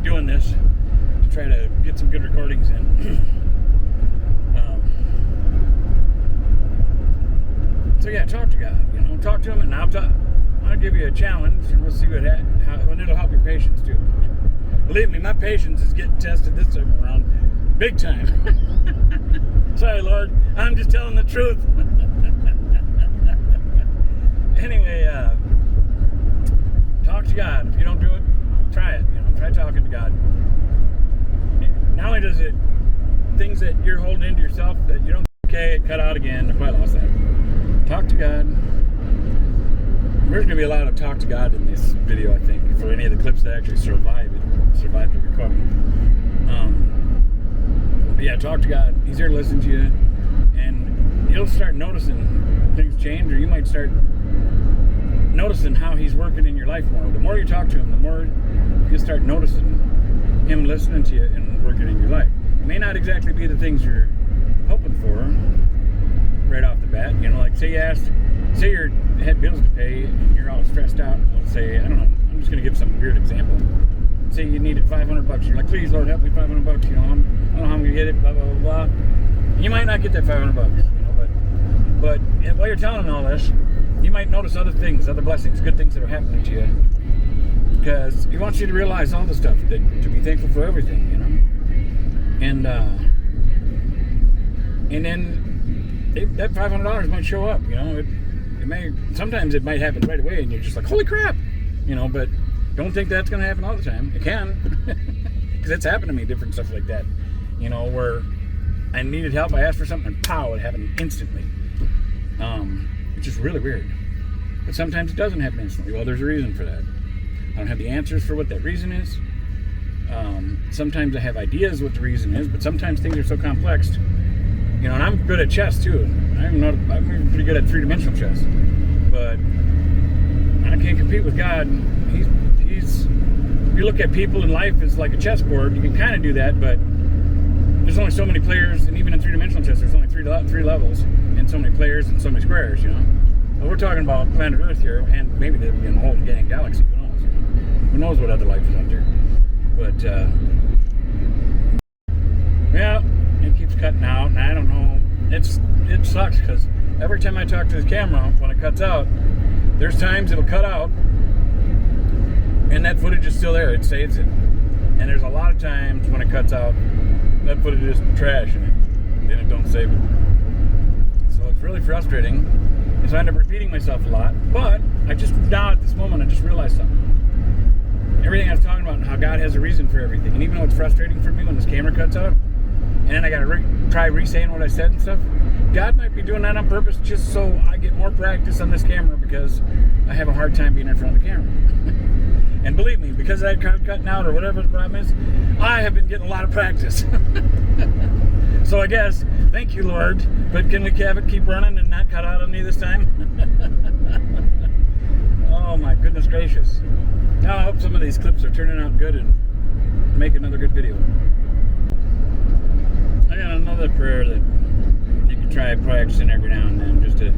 like doing this to try to get some good recordings in. So yeah, talk to God. Talk to Him, and I'll give you a challenge, and we'll see and it'll help your patience too. Believe me, my patience is getting tested this time around, big time. Sorry, Lord, I'm just telling the truth. Anyway, talk to God. If you don't do it, try it. Try talking to God. Not only does it things that you're holding into yourself that you don't cut out again. I quite lost that. Talk to God. There's going to be a lot of talk to God in this video, I think, for any of the clips that actually survived the recording. But yeah, talk to God. He's here to listen to you, and you'll start noticing things change, or you might start noticing how He's working in your life more. The more you talk to Him, the more you start noticing Him listening to you and working in your life. It may not exactly be the things you're hoping for right off the bat. Like say you had bills to pay and you're all stressed out. Let's say, I don't know, I'm just going to give some weird example. Say you needed $500. You're like, please, Lord, help me $500. I don't know how I'm going to get it, blah, blah, blah, blah. And you might not get that $500, but while you're telling Him all this, you might notice other things, other blessings, good things that are happening to you. Because He wants you to realize all the stuff, to be thankful for everything, And then that $500 might show up, sometimes it might happen right away and you're just like, holy crap, but don't think that's going to happen all the time. It can, because it's happened to me, different stuff like that, where I needed help, I asked for something and pow, it happened instantly, which is really weird. But sometimes it doesn't happen instantly. Well, there's a reason for that. I don't have the answers for what that reason is. Sometimes I have ideas what the reason is, but sometimes things are so complex. And I'm good at chess too. I'm pretty good at three-dimensional chess, but I can't compete with God. He's. If you look at people in life as like a chessboard, you can kind of do that, but there's only so many players, and even in three-dimensional chess, there's only three levels, and so many players and so many squares. But we're talking about planet Earth here, and maybe the whole galaxy. Who knows? Who knows what other life is out there? But yeah. It keeps cutting out, and I don't know. It sucks because every time I talk to this camera, when it cuts out, there's times it'll cut out, and that footage is still there. It saves it. And there's a lot of times when it cuts out, that footage is trash, and it don't save it. So it's really frustrating. So I end up repeating myself a lot. But I just now at this moment, I just realized something. Everything I was talking about and how God has a reason for everything, and even though it's frustrating for me when this camera cuts out. And then I gotta try re-saying what I said and stuff. God might be doing that on purpose just so I get more practice on this camera, because I have a hard time being in front of the camera. And believe me, because of that card cutting out or whatever the problem is, I have been getting a lot of practice. So I guess, thank you, Lord. But can we have it keep running and not cut out on me this time? Oh my goodness gracious. Now I hope some of these clips are turning out good and make another good video. I got another prayer that you can try practicing every now and then, just to,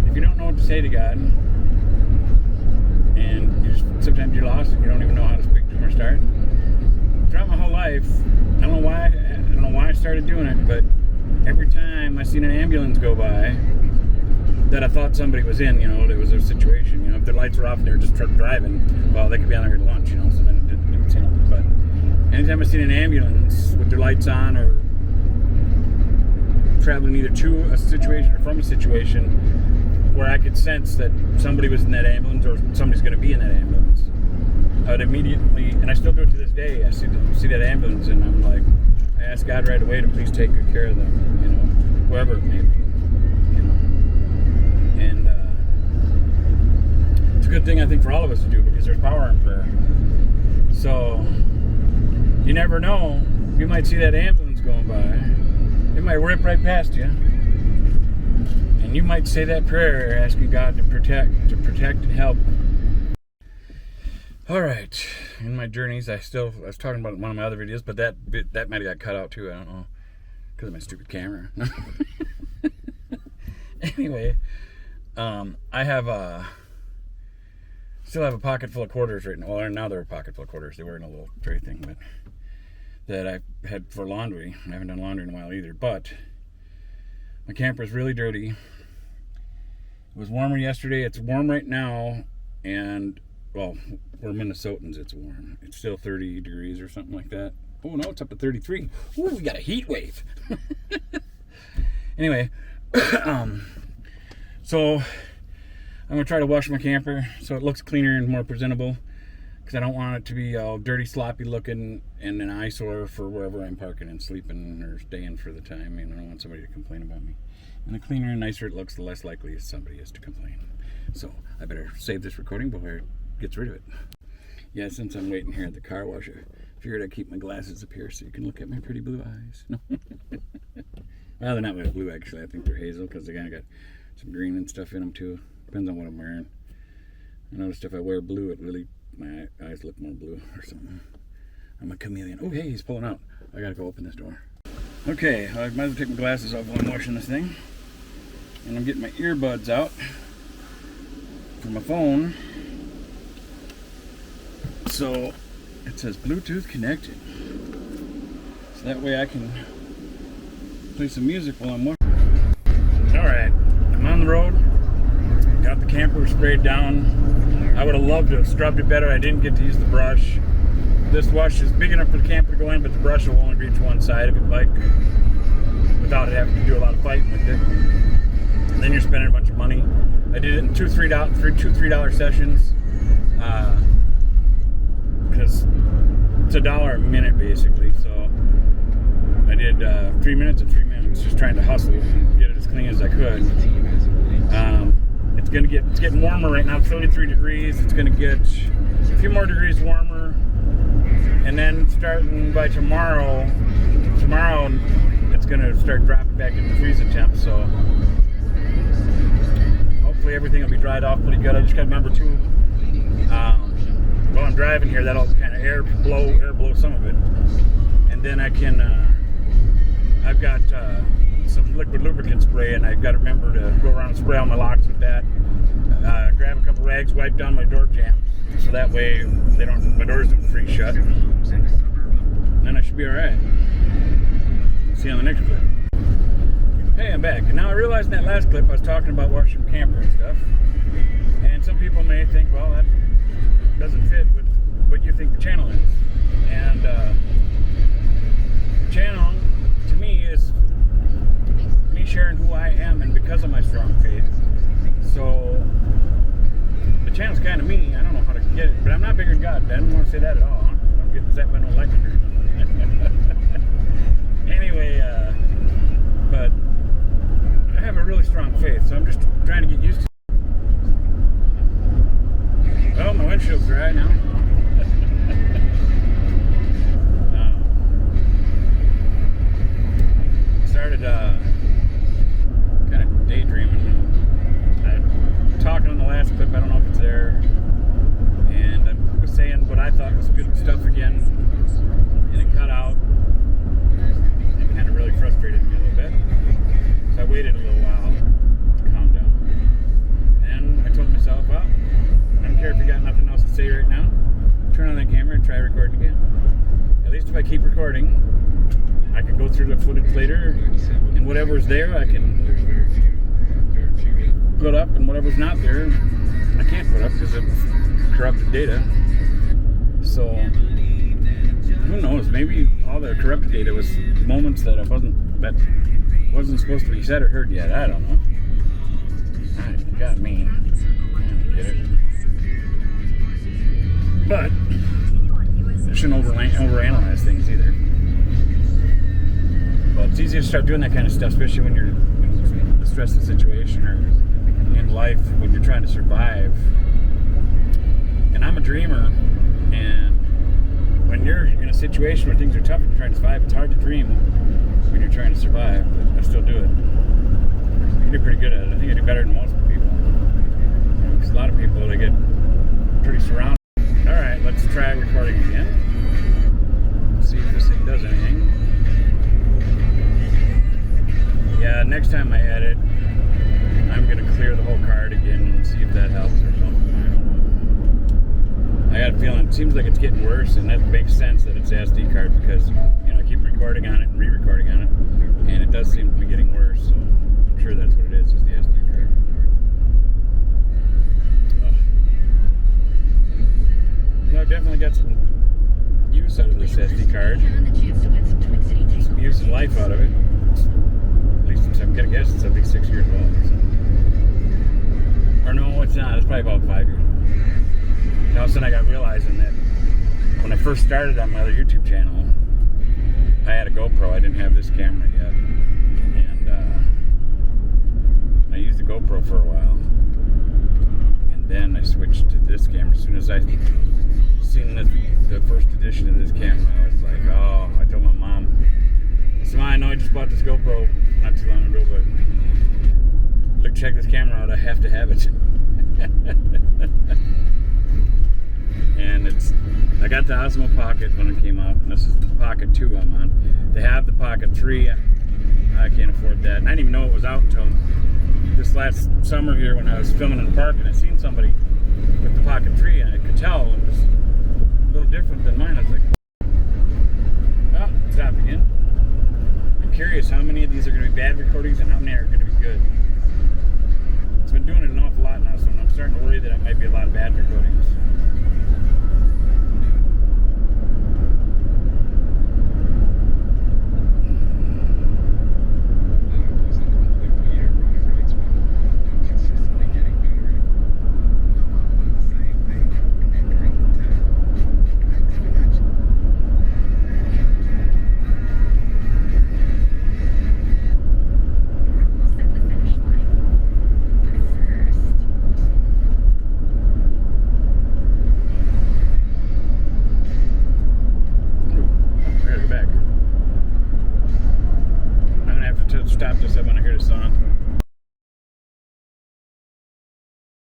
if you don't know what to say to God, and sometimes you're lost and you don't even know how to speak to Him or start. Throughout my whole life, I don't know why I started doing it, but every time I seen an ambulance go by that I thought somebody was in, there was a situation, if their lights were off and they were just driving, well, they could be on their way to lunch, so then it didn't say nothing. But anytime I seen an ambulance with their lights on, or traveling either to a situation or from a situation where I could sense that somebody was in that ambulance or somebody's going to be in that ambulance, I would immediately, and I still do it to this day, I see that ambulance and I'm like, I ask God right away to please take good care of them, whoever it may be, and it's a good thing I think for all of us to do, because there's power in prayer. So you never know, you might see that ambulance going by, it might rip right past you, and you might say that prayer asking God to protect and help. All right, in my journeys, I was talking about it in one of my other videos, but that might have got cut out too, I don't know, because of my stupid camera. Anyway, I have Still have a pocket full of quarters right now. Well, now they're a pocket full of quarters. They were in a little tray thing, but that I had for laundry. I haven't done laundry in a while either. But my camper's really dirty. It was warmer yesterday. It's warm right now, and well, we're Minnesotans. It's warm. It's still 30 degrees or something like that. Oh no, it's up to 33. Ooh, we got a heat wave. Anyway, so I'm gonna try to wash my camper so it looks cleaner and more presentable, because I don't want it to be all dirty, sloppy looking and an eyesore for wherever I'm parking and sleeping or staying for the time. I don't want somebody to complain about me. And the cleaner and nicer it looks, the less likely somebody is to complain. So I better save this recording before it gets rid of it. Yeah, since I'm waiting here at the car wash, I figured I'd keep my glasses up here so you can look at my pretty blue eyes. No. Well, they're not really blue, actually. I think they're hazel, because they kind of got some green and stuff in them, too. Depends on what I'm wearing. I noticed if I wear blue, my eyes look more blue or something. I'm a chameleon. Oh, hey, he's pulling out. I gotta go open this door. Okay, I might as well take my glasses off while I'm washing this thing. And I'm getting my earbuds out for my phone. So, it says Bluetooth connected. So that way I can play some music while I'm washing. Alright, I'm on the road. Got the camper sprayed down. I would have loved to have scrubbed it better. I didn't get to use the brush. This wash is big enough for the camper to go in, but the brush will only reach one side of it, like, without it having to do a lot of fighting with it. And then you're spending a bunch of money. I did it in two $3 sessions, because it's $1 a minute basically. So I did 3 minutes and 3 minutes, just trying to hustle and get it as clean as I could. It's getting warmer right now, 33 degrees. It's gonna get a few more degrees warmer, and then starting by tomorrow it's gonna start dropping back into freezing temps. So hopefully everything will be dried off pretty good. I just gotta remember too, while I'm driving here, that'll kind of air blow some of it, and then I can I've got some liquid lubricant spray, and I've got to remember to go around and spray all my locks with that. Grab a couple rags, wipe down my door jambs, so that way my doors don't freeze shut. Then I should be all right. See you on the next clip. Hey, I'm back, and now I realized in that last clip I was talking about washing my camper and stuff, and some people may think, well, that doesn't fit with what you think the channel is. And the channel to me is me sharing who I am, and because of my strong faith. So the channel's kind of me. I don't know how to get it, but I'm not bigger than God. I don't want to say that at all. I'm getting set by no lecture. Anyway, but I have a really strong faith, so I'm just trying to get used to it. Well, my windshield's dry now. Started kind of daydreaming. I'm talking on the last clip, I don't know if it's there, and I was saying what I thought was good stuff again, and it cut out. It kind of really frustrated me a little bit, so I waited a little while to calm down. And I told myself, well, I don't care if you got nothing else to say right now, turn on that camera and try recording again. At least if I keep recording, I can go through the footage later, and whatever's there I can put up, and whatever's not there I can't put up because it's corrupted data. So who knows, maybe all the corrupted data was moments that wasn't supposed to be said or heard yet. I don't know. You got me. I get it. But I shouldn't overanalyze things either. But it's easy to start doing that kind of stuff, especially when you're in a stressful situation or in life when you're trying to survive. And I'm a dreamer, and when you're in a situation where things are tough and you're trying to survive, it's hard to dream when you're trying to survive, but I still do it. I do pretty good at it. I think I do better than most people. Because a lot of people, they get pretty surrounded. Alright, let's try recording again. Let's see if this thing does anything. Yeah, next time I edit, I'm going to clear the whole card again and see if that helps or something. I don't know. I got a feeling it seems like it's getting worse, and that makes sense that it's the SD card because I keep recording on it and re-recording on it, and it does seem to be getting worse. So I'm sure that's what it is the SD card. I've definitely got some use out of this SD card. Some use and life out of it. At least I'm gonna guess it's at least 6 years old. So. Or no, it's not. It's probably about 5 years old. And all of a sudden I got realizing that when I first started on my other YouTube channel, I had a GoPro. I didn't have this camera yet. And I used the GoPro for a while. And then I switched to this camera. As soon as I seen the first edition of this camera, I was like, oh, I told my mom, I said, Mom, I know I just bought this GoPro not too long ago, but look, check this camera out. I have to have it. And I got the Osmo Pocket when it came out, and this is the Pocket 2 I'm on. They have the Pocket 3. I can't afford that. And I didn't even know it was out until this last summer here when I was filming in the park, and I seen somebody with the Pocket 3, and I could tell it was a little different than mine. I was like, oh, stop again. I'm curious how many of these are going to be bad recordings and how many are going to be good. It's been doing it an awful lot now, so I'm starting to worry that it might be a lot of bad recordings. Stop this. I want to hear the song.